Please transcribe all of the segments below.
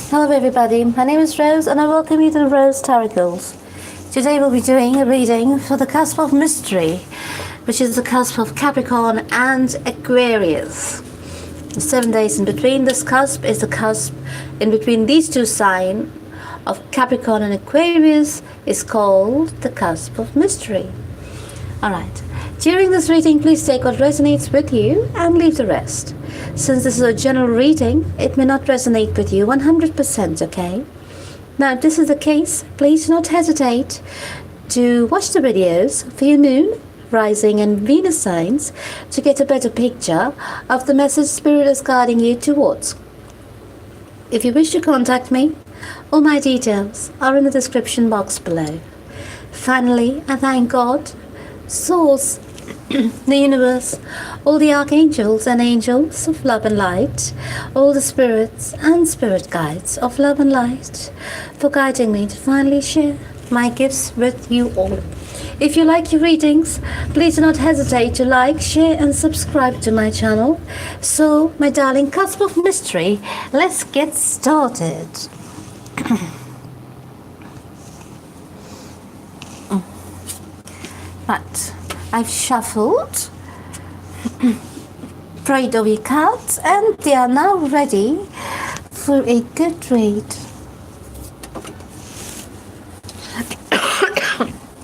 Hello everybody, my name is Rose and I welcome you to the Rose Tarocles. Today we'll be doing a reading for the Cusp of Mystery, which is the cusp of Capricorn and Aquarius. The 7 days in between this cusp is the cusp in between these two signs of Capricorn and Aquarius is called the Cusp of Mystery. Alright, during this reading please take what resonates with you and leave the rest. Since this is a general reading, it may not resonate with you 100%, okay? Now, if this is the case, please do not hesitate to watch the videos for your moon, rising and Venus signs to get a better picture of the message Spirit is guiding you towards. If you wish to contact me, all my details are in the description box below. Finally, I thank God, Source, the universe, all the archangels and angels of love and light, all the spirits and spirit guides of love and light, for guiding me to finally share my gifts with you all. If you like your readings, please do not hesitate to like, share and subscribe to my channel. So, my darling Cusp of Mystery, let's get started. Right. I've shuffled, prayed over your cards, and they are now ready for a good read.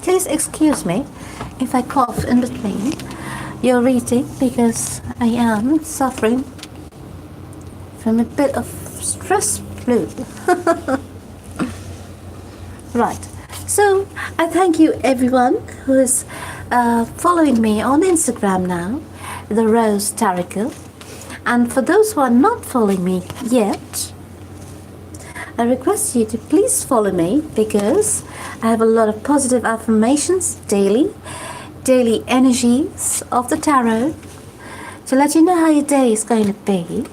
Please excuse me if I cough in between your reading because I am suffering from a bit of stress flu. Right. So, I thank you everyone who is following me on Instagram now, the Rose Tarocle. And for those who are not following me yet, I request you to please follow me because I have a lot of positive affirmations daily energies of the tarot to let you know how your day is going to be.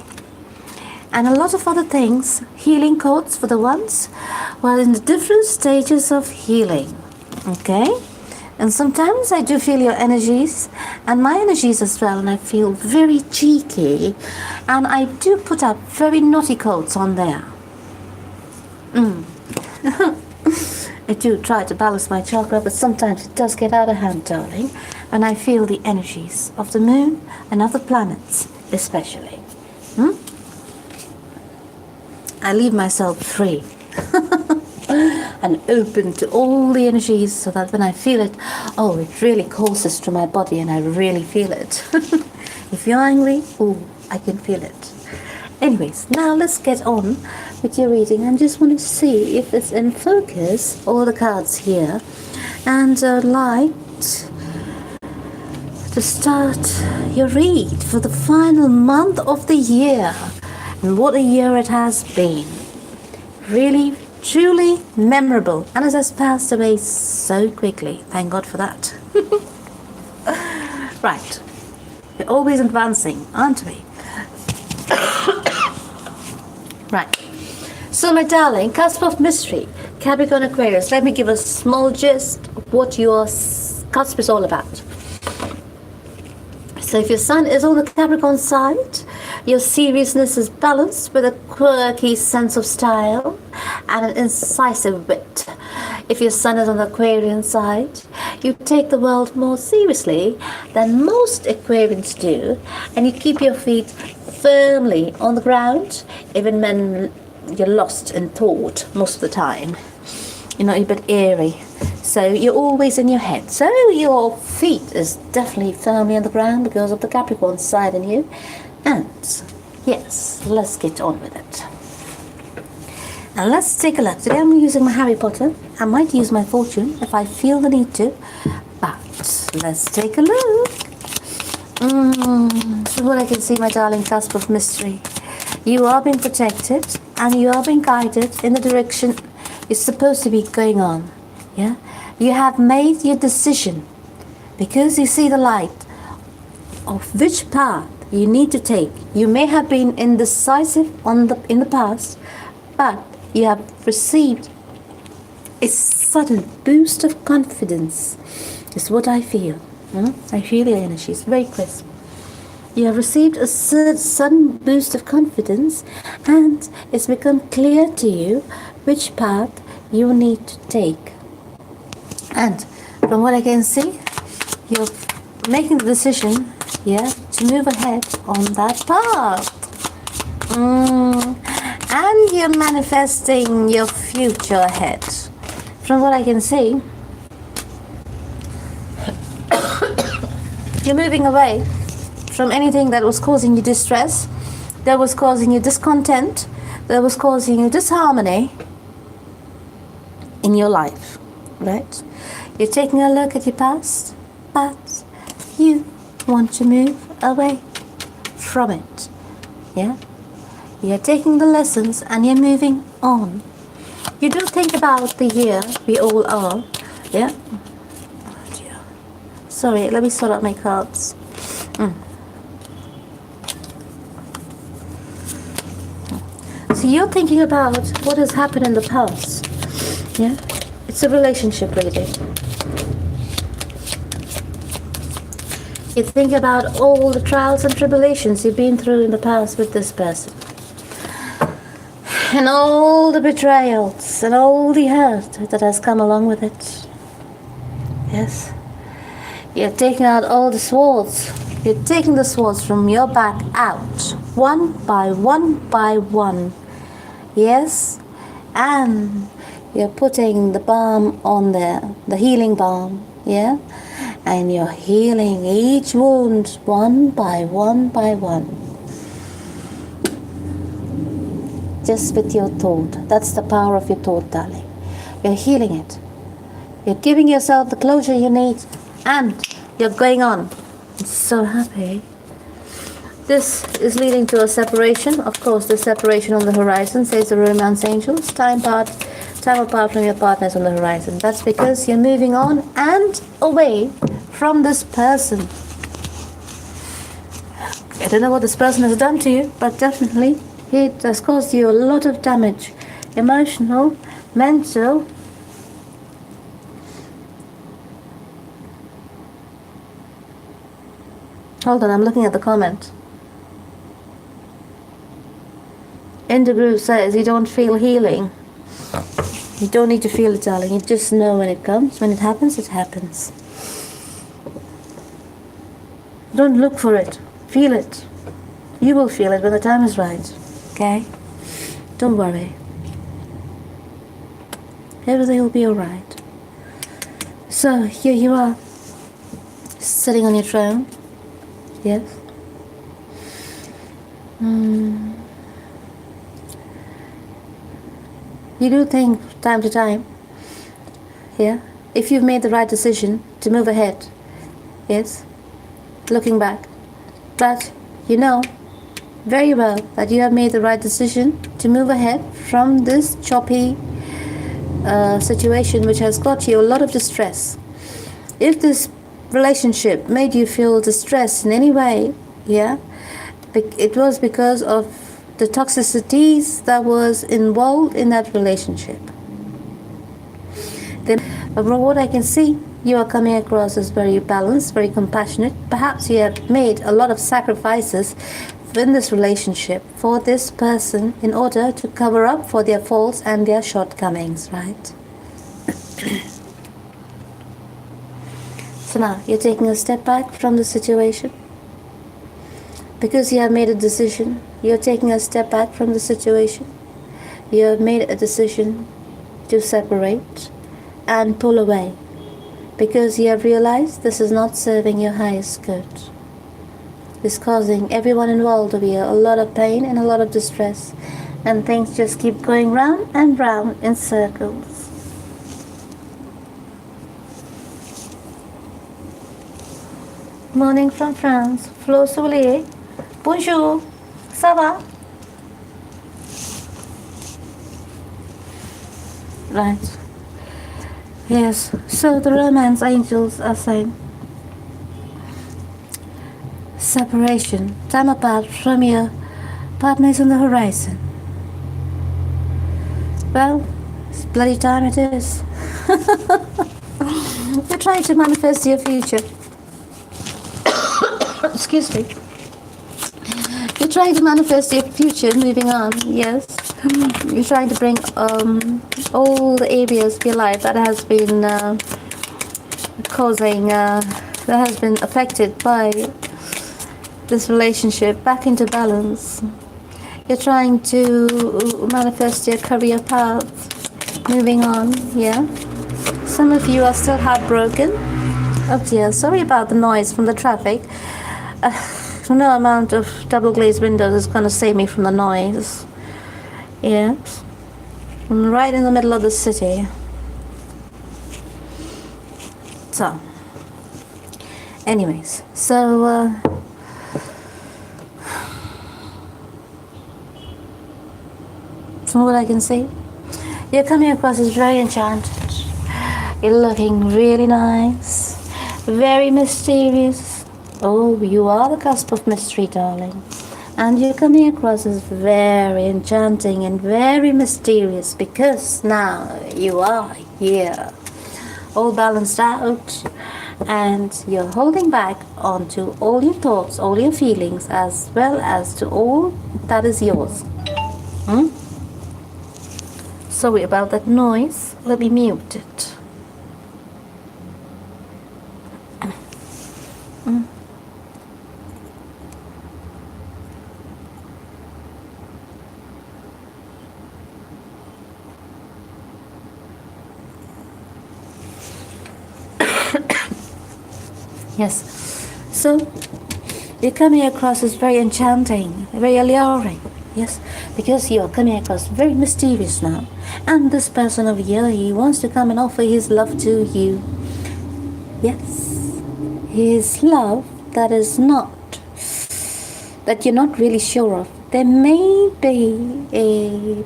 And a lot of other things, healing codes for the ones who are in the different stages of healing. Okay? And sometimes I do feel your energies and my energies as well, and I feel very cheeky. And I do put up very naughty codes on there. I do try to balance my chakra, but sometimes it does get out of hand, darling. And I feel the energies of the moon and of the planets, especially. I leave myself free and open to all the energies so that when I feel it, it really courses through my body and I really feel it. If you're angry, I can feel it. Anyways, now let's get on with your reading. I just want to see if it's in focus, all the cards here. And I'd like to start your read for the final month of the year. And what a year it has been. Really, truly memorable. And it has passed away so quickly. Thank God for that. Right. We're always advancing, aren't we? Right. So, my darling, Cusp of Mystery, Capricorn Aquarius. Let me give a small gist of what your cusp is all about. So if your sun is on the Capricorn side, your seriousness is balanced with a quirky sense of style and an incisive wit. If your sun is on the Aquarian side, you take the world more seriously than most Aquarians do, and you keep your feet firmly on the ground, even when you're lost in thought most of the time. You're not a bit airy. So you're always in your head. So your feet is definitely firmly on the ground because of the Capricorn side in you. And yes, let's get on with it. Now let's take a look. Today I'm using my Harry Potter. I might use my fortune if I feel the need to. But let's take a look. This is what I can see, my darling Cusp of Mystery. You are being protected and you are being guided in the direction it's supposed to be going on. Yeah? You have made your decision because you see the light of which path you need to take. You may have been indecisive in the past, but you have received a sudden boost of confidence. Is what I feel. I feel the energy. It's very crisp. You have received a sudden boost of confidence, and it's become clear to you which path you need to take. And from what I can see, you're making the decision, to move ahead on that path. And you're manifesting your future ahead. From what I can see, you're moving away from anything that was causing you distress, that was causing you discontent, that was causing you disharmony in your life, right? You're taking a look at your past, but you want to move away from it, You're taking the lessons and you're moving on. You do think about the year we all are, Oh dear. Sorry, let me sort out my cards. So you're thinking about what has happened in the past, It's a relationship reading. You think about all the trials and tribulations you've been through in the past with this person. And all the betrayals and all the hurt that has come along with it. Yes. You're taking out all the swords. You're taking the swords from your back out, one by one. Yes. And you're putting the balm on there, the healing balm, And you're healing each wound one by one. Just with your thought. That's the power of your thought, darling. You're healing it. You're giving yourself the closure you need, and you're going on. I'm so happy. This is leading to a separation. Of course, the separation on the horizon, says the romance angels. Time apart from your partners on the horizon. That's because you're moving on and away from this person. I don't know what this person has done to you, but definitely it has caused you a lot of damage. Emotional, mental. Hold on, I'm looking at the comment. In the group says you don't feel healing. You don't need to feel it, darling. You just know when it comes. When it happens, it happens. Don't look for it. Feel it. You will feel it when the time is right. Okay? Don't worry. Everything will be alright. So, here you are. Sitting on your throne. Yes? You do think time to time, if you've made the right decision to move ahead, yes, looking back, but you know very well that you have made the right decision to move ahead from this choppy situation which has got you a lot of distress. If this relationship made you feel distressed in any way, it was because of the toxicities that was involved in that relationship. Then, from what I can see, you are coming across as very balanced, very compassionate. Perhaps you have made a lot of sacrifices in this relationship for this person in order to cover up for their faults and their shortcomings, right? So now, you're taking a step back from the situation. Because you have made a decision, you're taking a step back from the situation. You have made a decision to separate and pull away. Because you have realized this is not serving your highest good. It's causing everyone involved to be a lot of pain and a lot of distress. And things just keep going round and round in circles. Morning from France. Flo Soulier. Bonjour, ça va? Right. Yes, so the romance angels are saying separation, time apart from your partners on the horizon. Well, it's bloody time it is. You're trying to manifest your future. Excuse me. You're trying to manifest your future, moving on, yes. You're trying to bring all the areas of your life that has been that has been affected by this relationship back into balance. You're trying to manifest your career path, moving on, yeah. Some of you are still heartbroken. Oh dear, sorry about the noise from the traffic. No amount of double glazed windows is going to save me from the noise. Yes. I'm right in the middle of the city. So, anyways, so from what I can see, you're coming across as very enchanted. You're looking really nice, very mysterious. Oh, you are the cusp of mystery, darling. And you're coming across as very enchanting and very mysterious because now you are here, all balanced out, and you're holding back onto all your thoughts, all your feelings, as well as to all that is yours. Sorry about that noise. Let me mute it. Yes, so you're coming across as very enchanting, very alluring, yes, because you're coming across very mysterious now. And this person over here, he wants to come and offer his love to you. Yes, his love that you're not really sure of. There may be a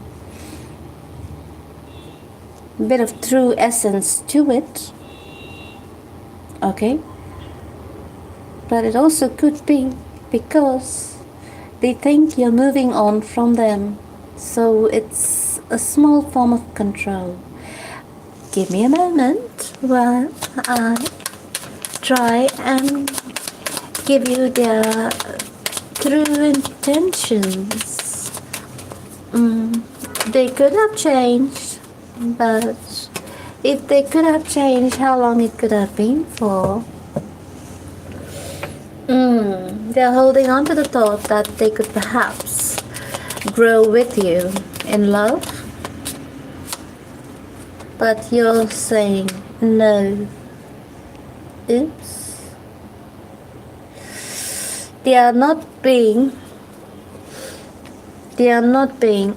bit of true essence to it, okay? But it also could be because they think you're moving on from them. So it's a small form of control. Give me a moment while I try and give you their true intentions. They could have changed, but if they could have changed, how long it could have been for? They're holding on to the thought that they could perhaps grow with you in love. But you're saying no. Oops. They are not being,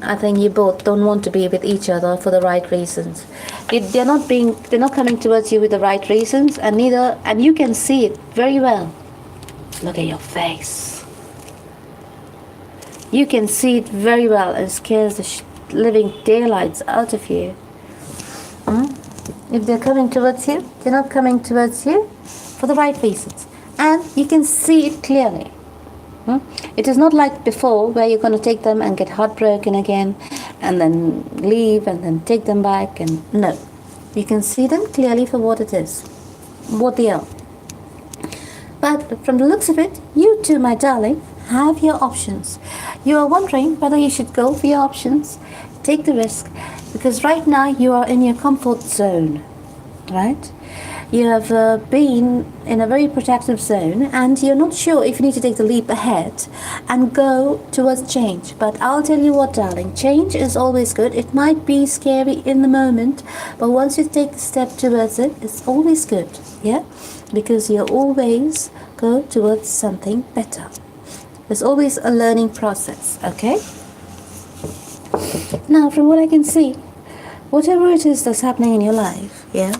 I think you both don't want to be with each other for the right reasons. They're not coming towards you with the right reasons, and you can see it very well. Look at your face. You can see it very well. It scares the living daylights out of you. If they're coming towards you, they're not coming towards you for the right reasons. And you can see it clearly. It is not like before where you're going to take them and get heartbroken again and then leave and then take them back. And no. You can see them clearly for what it is. What they are. But from the looks of it, you too, my darling, have your options. You are wondering whether you should go for your options, take the risk, because right now you are in your comfort zone, right? You have been in a very protective zone and you're not sure if you need to take the leap ahead and go towards change. But I'll tell you what, darling, change is always good. It might be scary in the moment, but once you take the step towards it, it's always good, yeah? Because you always go towards something better. There's always a learning process, okay? Now, from what I can see, whatever it is that's happening in your life, yeah,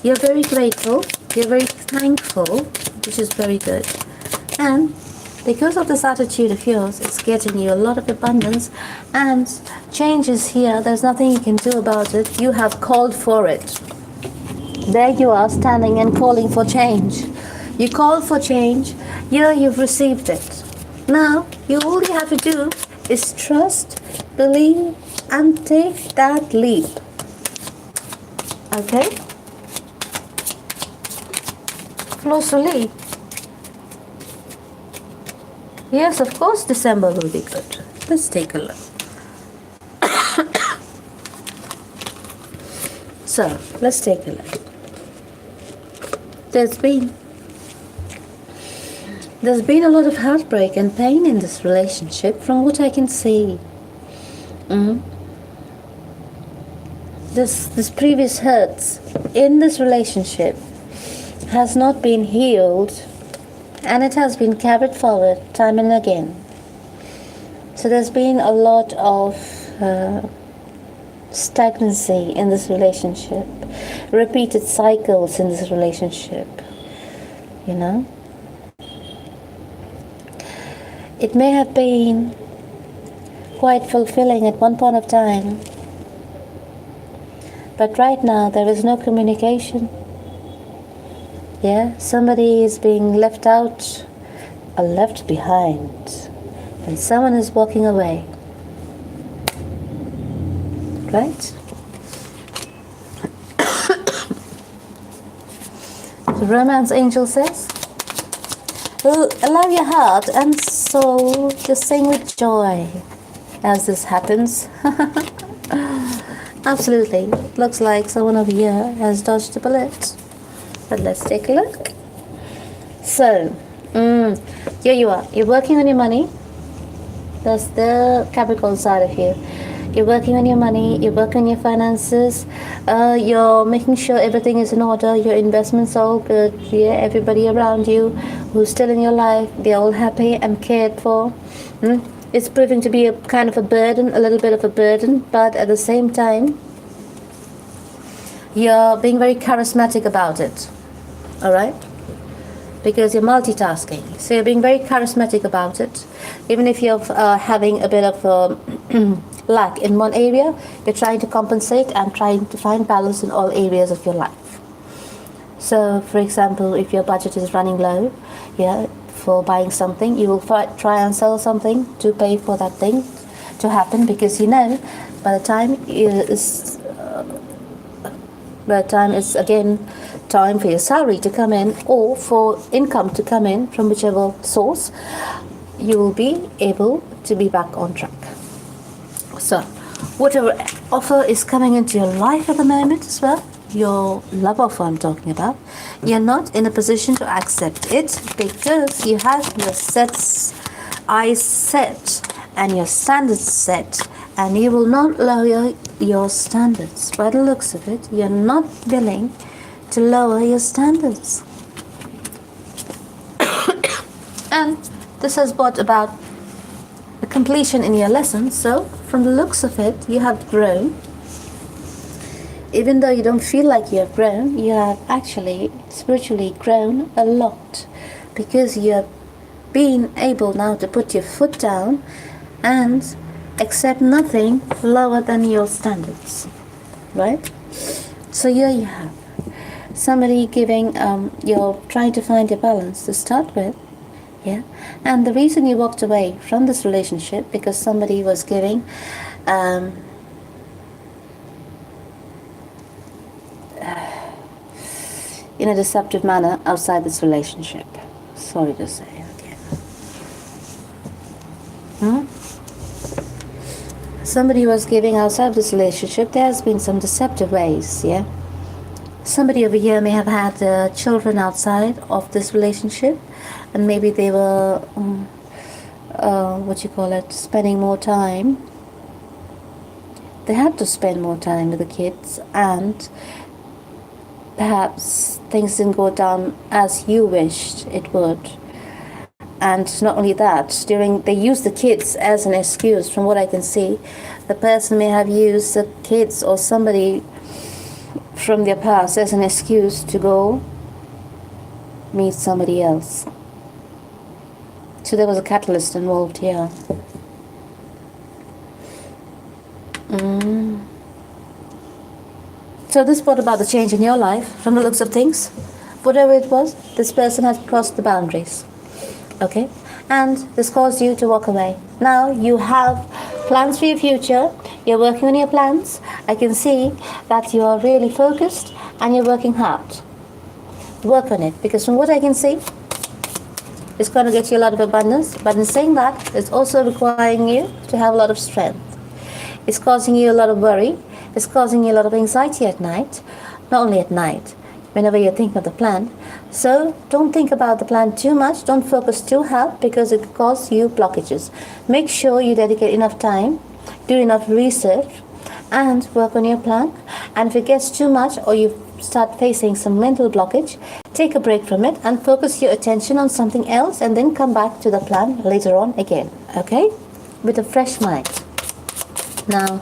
you're very grateful, you're very thankful, which is very good. And because of this attitude of yours, it's getting you a lot of abundance, and change is here. There's nothing you can do about it. You have called for it. There you are, standing and calling for change. You called for change. Here you've received it. Now, all you have to do is trust, believe, and take that leap. Okay? Closely. Yes, of course December will be good. Let's take a look. So, let's take a look. There's been a lot of heartbreak and pain in this relationship from what I can see. This previous hurts in this relationship has not been healed, and it has been carried forward time and again. So there's been a lot of stagnancy in this relationship, repeated cycles in this relationship, you know. It may have been quite fulfilling at one point of time, but right now there is no communication. Yeah, somebody is being left out or left behind, and someone is walking away. Right? The romance angel says, allow your heart and soul to sing with joy as this happens. Absolutely. Looks like someone over here has dodged a bullet. But let's take a look. So, here you are. You're working on your money. That's the Capricorn side of you. You're working on your money, you're working on your finances, you're making sure everything is in order, your investments are all good, yeah, everybody around you who's still in your life, they're all happy and cared for. It's proving to be a kind of a burden, a little bit of a burden, but at the same time, you're being very charismatic about it, alright? Because you're multitasking, so you're being very charismatic about it. Even if you're having a bit of lack in one area, you're trying to compensate and trying to find balance in all areas of your life. So, for example, if your budget is running low, yeah, for buying something, you will try and sell something to pay for that thing to happen, because you know by the time it's again time for your salary to come in, or for income to come in from whichever source, you will be able to be back on track. So whatever offer is coming into your life at the moment as well, your love offer I'm talking about, you're not in a position to accept it because you have your eyes set and your standards set, and you will not lower your standards. By the looks of it, you're not willing to lower your standards. And this has brought about a completion in your lesson. So from the looks of it, you have grown. Even though you don't feel like you have grown, you have actually spiritually grown a lot, because you have been able now to put your foot down and accept nothing lower than your standards, right? So here you have somebody giving, you're trying to find your balance to start with, yeah. And the reason you walked away from this relationship because somebody was giving in a deceptive manner outside this relationship. Sorry to say again. Somebody was giving outside this relationship. There has been some deceptive ways, yeah. Somebody over here may have had children outside of this relationship, and maybe they were spending more time. They had to spend more time with the kids, and perhaps things didn't go down as you wished it would. And not only that, they used the kids as an excuse. From what I can see, the person may have used the kids or somebody from their past as an excuse to go meet somebody else. So there was a catalyst involved here. So this brought about the change in your life. From the looks of things, whatever it was, this person has crossed the boundaries. Okay? And this caused you to walk away. Now you have plans for your future. You're working on your plans. I can see that you are really focused and you're working hard. Work on it, because from what I can see, It's going to get you a lot of abundance, but in saying that, it's also requiring you to have a lot of strength. It's causing you a lot of worry. It's causing you a lot of anxiety at night, not only at night, whenever you're thinking of the plan. So don't think about the plan too much. Don't focus too hard because it could cause you blockages. Make sure you dedicate enough time, do enough research, and work on your plan. And if it gets too much or you start facing some mental blockage, take a break from it and focus your attention on something else, and then come back to the plan later on again, okay? With a fresh mind. Now,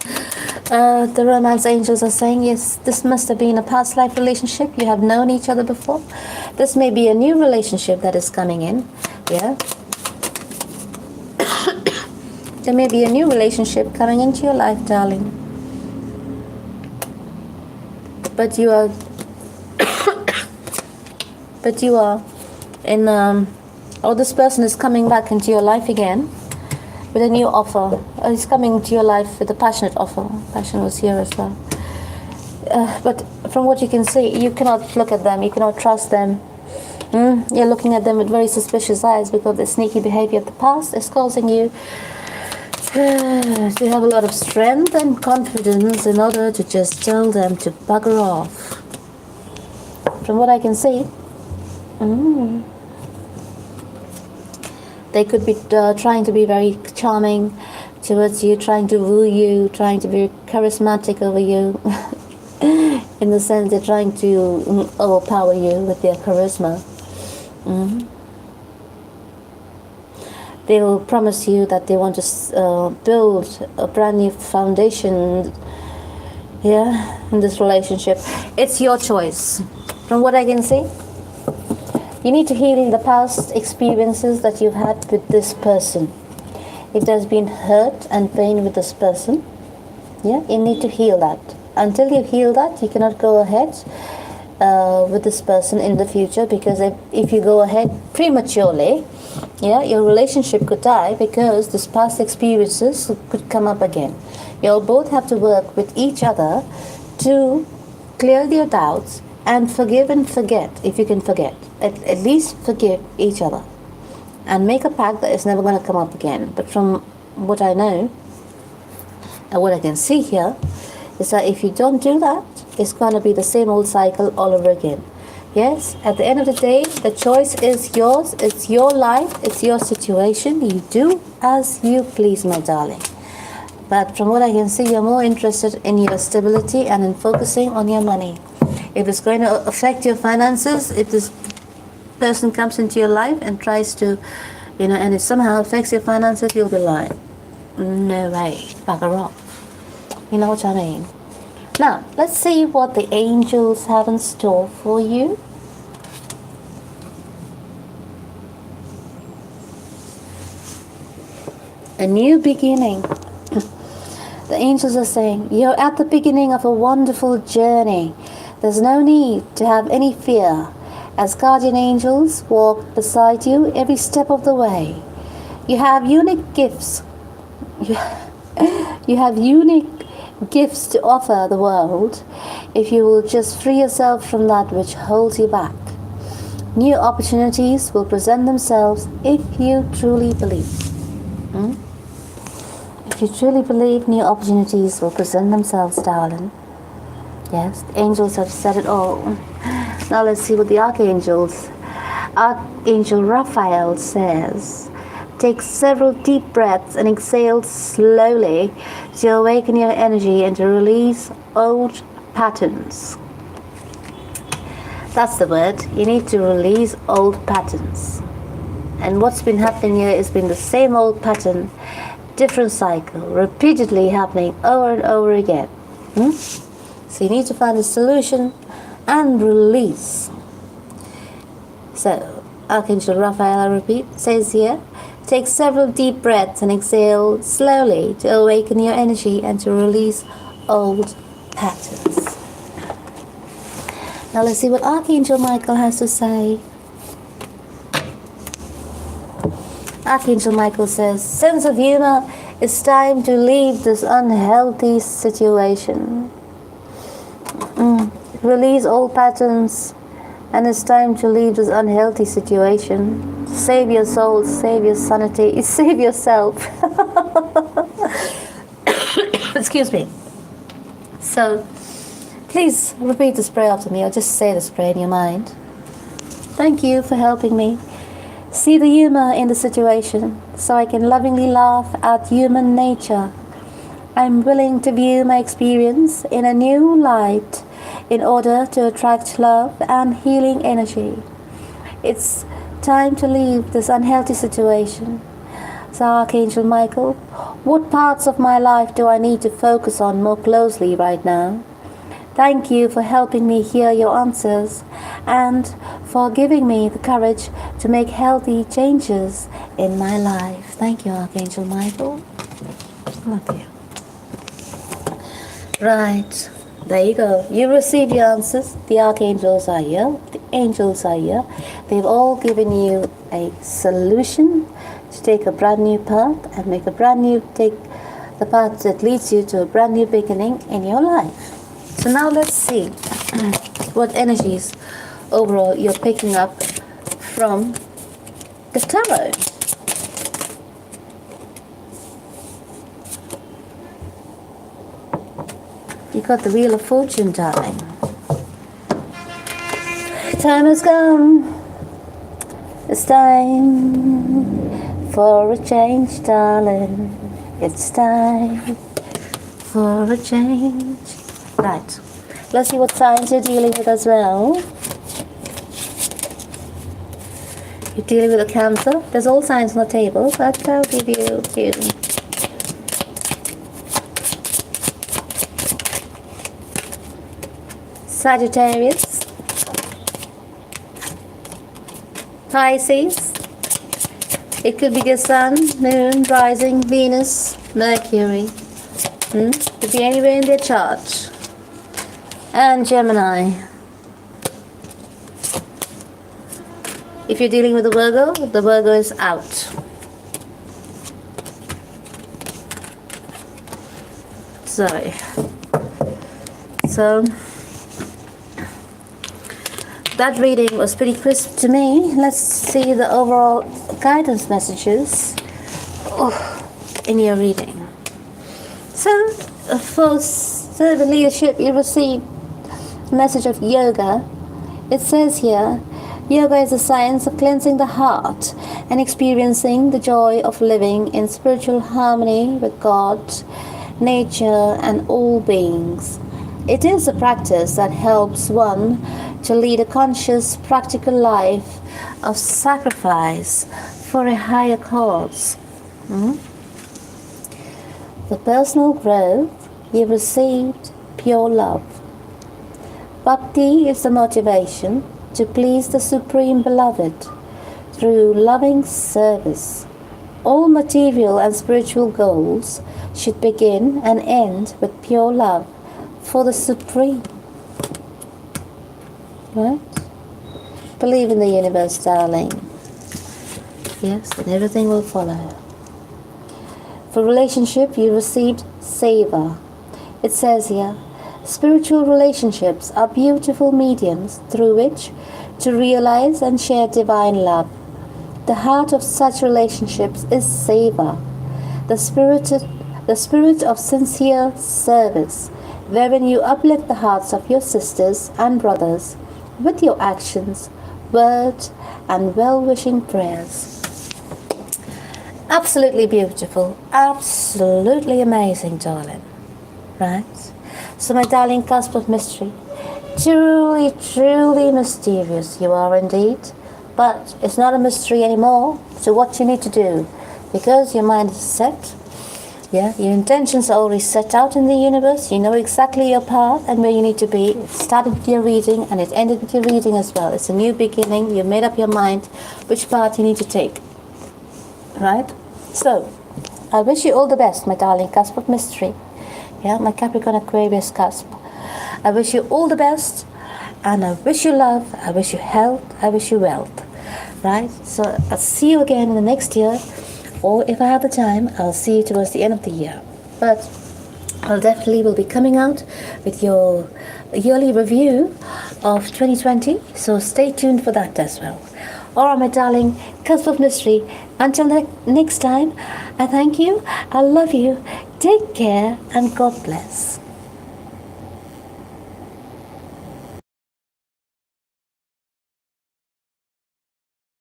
the romance angels are saying, yes, this must have been a past life relationship. You have known each other before. This may be a new relationship that is coming in. Yeah. There may be a new relationship coming into your life, darling. But you are in or this person is coming back into your life again with a new offer. He's coming to your life with a passionate offer. Passion was here as well. But from what you can see, you cannot look at them. You cannot trust them. You're looking at them with very suspicious eyes because the sneaky behavior of the past is causing you to have a lot of strength and confidence in order to just tell them to bugger off. From what I can see, they could be trying to be very charming towards you, trying to woo you, trying to be charismatic over you. In the sense they're trying to overpower you with their charisma. They will promise you that they want to build a brand new foundation, in this relationship. It's your choice. From what I can see, you need to heal the past experiences that you've had with this person. If there's been hurt and pain with this person, you need to heal that. Until you heal that, you cannot go ahead with this person in the future, because if you go ahead prematurely, your relationship could die because this past experiences could come up again. You'll both have to work with each other to clear your doubts and forgive and forget, if you can forget. At least forgive each other and make a pact that it's never going to come up again. But from what I know and what I can see here is that if you don't do that, it's going to be the same old cycle all over again. Yes, at the end of the day, the choice is yours. It's your life. It's your situation. You do as you please, my darling. But from what I can see, you're more interested in your stability and in focusing on your money. If it's going to affect your finances, if this person comes into your life and tries to, and it somehow affects your finances, you'll be like, no way, bugger off. You know what I mean? Now, let's see what the angels have in store for you. A new beginning. The angels are saying, you're at the beginning of a wonderful journey. There's no need to have any fear, as guardian angels walk beside you every step of the way. You have unique gifts. You have unique gifts to offer the world if you will just free yourself from that which holds you back. New opportunities will present themselves if you truly believe. If you truly believe, new opportunities will present themselves, darling. Yes, the angels have said it all. Now let's see what the archangels. Archangel Raphael says, take several deep breaths and exhale slowly to awaken your energy and to release old patterns. That's the word. You need to release old patterns. And what's been happening here has been the same old pattern, different cycle, repeatedly happening over and over again. So you need to find a solution and release. So, Archangel Raphael, I repeat, says here, take several deep breaths and exhale slowly to awaken your energy and to release old patterns. Now let's see what Archangel Michael has to say. Archangel Michael says, sense of humor, it's time to leave this unhealthy situation. Release old patterns, and it's time to leave this unhealthy situation. Save your soul, save your sanity, save yourself. Excuse me. So, please repeat this prayer after me, or just say this prayer in your mind. Thank you for helping me see the humor in the situation, so I can lovingly laugh at human nature. I'm willing to view my experience in a new light in order to attract love and healing energy. It's time to leave this unhealthy situation. So Archangel Michael, what parts of my life do I need to focus on more closely right now? Thank you for helping me hear your answers and for giving me the courage to make healthy changes in my life. Thank you, Archangel Michael. Love you. Right, there you go. You received your answers. The archangels are here. The angels are here. They've all given you a solution to take a brand new path and take the path that leads you to a brand new beginning in your life. So now let's see what energies overall you're picking up from the tarot. You got the Wheel of Fortune, darling. Time has come. It's time for a change, darling. It's time for a change. Right. Let's see what signs you're dealing with as well. You're dealing with a Cancer. There's all signs on the table, but I'll give you a few. Sagittarius, Pisces. It could be your Sun, Moon, Rising, Venus, Mercury. Could be anywhere in their chart. And Gemini. If you're dealing with the Virgo is out. Sorry. So that reading was pretty crisp to me. Let's see the overall guidance messages in your reading. So, for servant leadership, you received a message of yoga. It says here, yoga is the science of cleansing the heart and experiencing the joy of living in spiritual harmony with God, nature, and all beings. It is a practice that helps one to lead a conscious, practical life of sacrifice for a higher cause. For personal growth, you received pure love. Bhakti is the motivation to please the Supreme Beloved through loving service. All material and spiritual goals should begin and end with pure love for the Supreme. Right? Believe in the universe, darling. Yes, and everything will follow. For relationship, you received Seva. It says here, spiritual relationships are beautiful mediums through which to realize and share divine love. The heart of such relationships is Seva, the spirit of sincere service, wherein you uplift the hearts of your sisters and brothers with your actions, words, and well-wishing prayers. Absolutely beautiful, absolutely amazing, darling. Right? So my darling cusp of mystery, truly, truly mysterious you are indeed, but it's not a mystery anymore. So what you need to do, because your mind is set, your intentions are already set out in the universe, you know exactly your path and where you need to be. It started with your reading and it ended with your reading as well. It's a new beginning, you made up your mind which path you need to take. Right? So, I wish you all the best, my darling cusp of mystery. My Capricorn-Aquarius cusp. I wish you all the best, and I wish you love, I wish you health, I wish you wealth. Right? So, I'll see you again in the next year, or if I have the time, I'll see you towards the end of the year. But I'll definitely will be coming out with your yearly review of 2020, so stay tuned for that as well. Alright, my darling, Cusp of Mystery. Until next time, I thank you, I love you, take care, and God bless.